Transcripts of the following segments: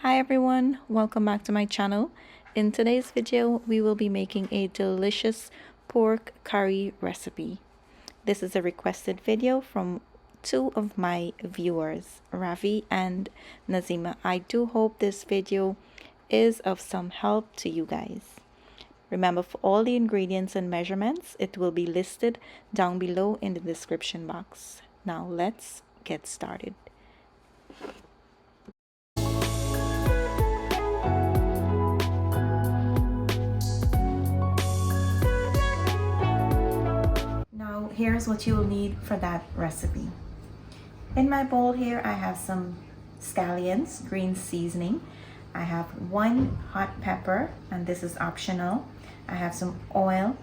Hi everyone, welcome back to my channel. In today's video, we will be making a delicious pork curry recipe. This is a requested video from two of my viewers, Ravi and Nazima. I do hope this video is of some help to you guys. Remember, for all the ingredients and measurements, it will be listed down below in the description box. Now let's get started. Now here's what you will need for that recipe. In my bowl here I have some scallions, green seasoning. I have one hot pepper, and this is optional. I have some oil.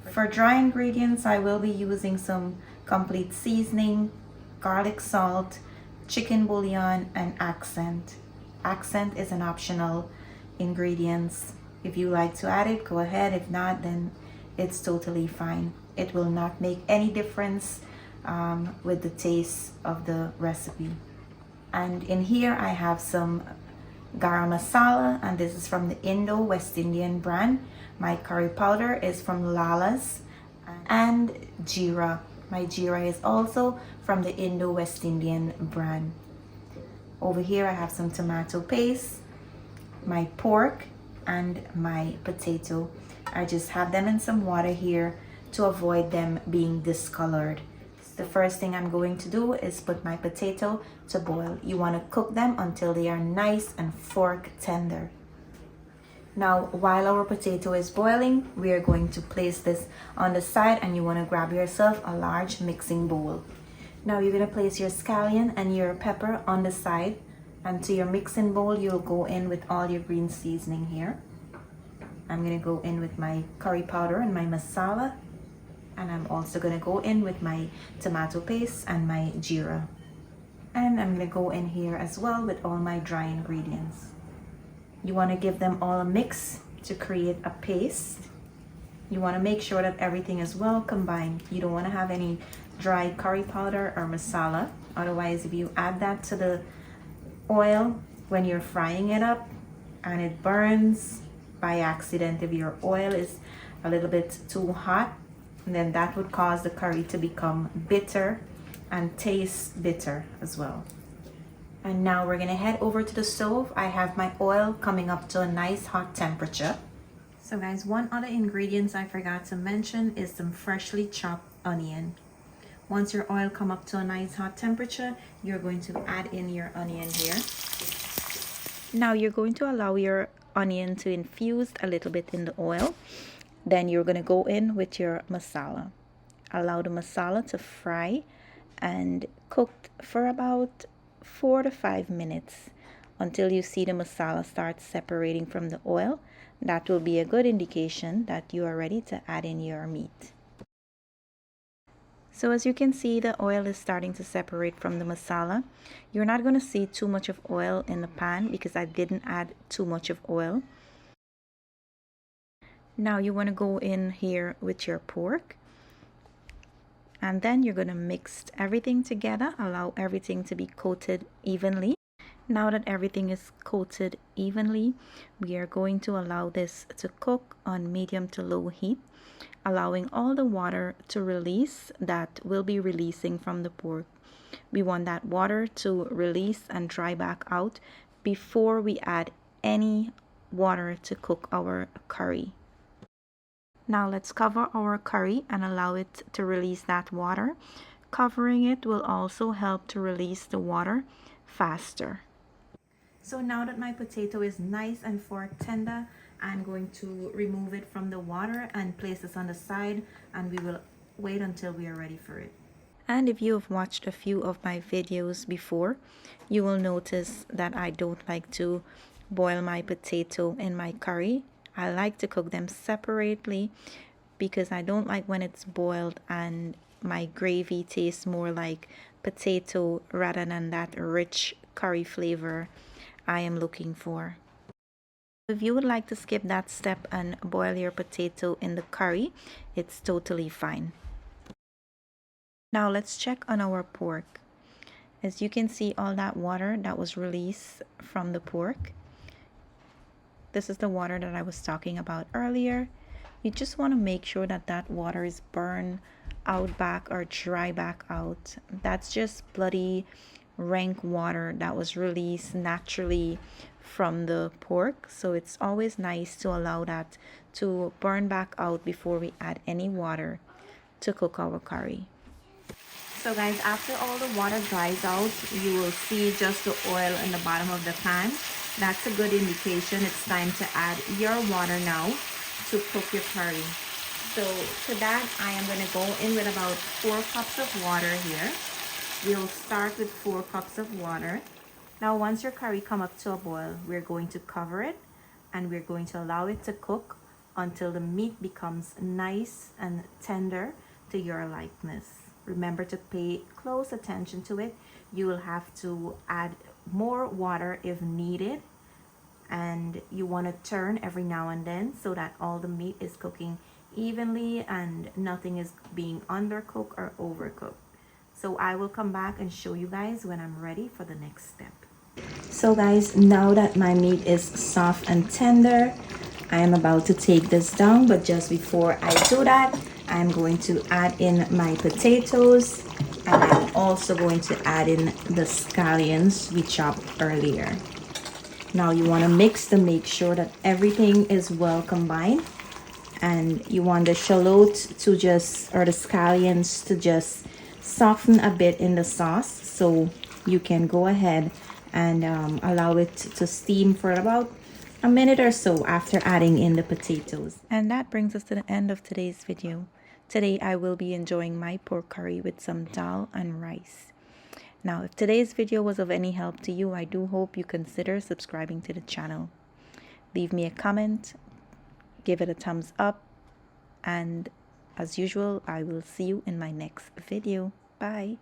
For dry ingredients I will be using some complete seasoning, garlic salt, chicken bouillon, and accent. Accent is an optional ingredients. If you like to add it, go ahead. If not, then it's totally fine. It will not make any difference with the taste of the recipe. And in here I have some garam masala, and this is from the Indo-West Indian brand. My curry powder is from Lala's, and Geera. My Geera is also from the Indo-West Indian brand. Over here I have some tomato paste, my pork, and my potato. I just have them in some water here to avoid them being discolored. The first thing I'm going to do is put my potato to boil. You want to cook them until they are nice and fork tender. Now, while our potato is boiling, we are going to place this on the side, and you want to grab yourself a large mixing bowl. Now you're going to place your scallion and your pepper on the side, and to your mixing bowl you'll go in with all your green seasoning here. I'm going to go in with my curry powder and my masala, and I'm also going to go in with my tomato paste and my Geera. And I'm going to go in here as well with all my dry ingredients. You want to give them all a mix to create a paste. You want to make sure that everything is well combined. You don't want to have any dry curry powder or masala. Otherwise, if you add that to the oil when you're frying it up and it burns by accident, if your oil is a little bit too hot, then that would cause the curry to become bitter and taste bitter as well. And now we're gonna head over to the stove. I have my oil coming up to a nice hot temperature. So guys, one other ingredient I forgot to mention is some freshly chopped onion. Once your oil come up to a nice hot temperature, you're going to add in your onion here. Now you're going to allow your onion to infuse a little bit in the oil. Then you're going to go in with your masala. Allow the masala to fry and cook for about 4 to 5 minutes until you see the masala start separating from the oil. That will be a good indication that you are ready to add in your meat. So as you can see, the oil is starting to separate from the masala. You're not going to see too much of oil in the pan because I didn't add too much of oil. Now you want to go in here with your pork, and then you're going to mix everything together. Allow everything to be coated evenly. Now that everything is coated evenly, we are going to allow this to cook on medium to low heat, allowing all the water to release that will be releasing from the pork. We want that water to release and dry back out before we add any water to cook our curry. Now let's cover our curry and allow it to release that water. Covering it will also help to release the water faster. So now that my potato is nice and fork tender, I'm going to remove it from the water and place this on the side, and we will wait until we are ready for it. And if you have watched a few of my videos before, you will notice that I don't like to boil my potato in my curry. I like to cook them separately because I don't like when it's boiled and my gravy tastes more like potato rather than that rich curry flavor I am looking for. If you would like to skip that step and boil your potato in the curry, it's totally fine. Now let's check on our pork. As you can see, all that water that was released from the pork, This is the water that I was talking about earlier. You just want to make sure that that water is burned out back or dry back out. That's just bloody rank water that was released naturally from the pork, so it's always nice to allow that to burn back out before we add any water to cook our curry. So guys, after all the water dries out, you will see just the oil in the bottom of the pan. That's a good indication it's time to add your water now to cook your curry. So to that, I am going to go in with about 4 cups of water here. We'll start with 4 cups of water. Now once your curry come up to a boil, we're going to cover it and we're going to allow it to cook until the meat becomes nice and tender to your likeness. Remember to pay close attention to it. You will have to add more water if needed, and you want to turn every now and then so that all the meat is cooking evenly and nothing is being undercooked or overcooked. So I will come back and show you guys when I'm ready for the next step. So guys, now that my meat is soft and tender, I am about to take this down, but just before I do that, I'm going to add in my potatoes, and I'm also going to add in the scallions we chopped earlier. Now you want to mix to make sure that everything is well combined, and you want the shallot to just, or the scallions to just soften a bit in the sauce, so you can go ahead and allow it to steam for about a minute or so after adding in the potatoes. And that brings us to the end of today's video. Today I will be enjoying my pork curry with some dal and rice. Now if today's video was of any help to you, I do hope you consider subscribing to the channel. Leave me a comment, give it a thumbs up, and as usual, I will see you in my next video. Bye.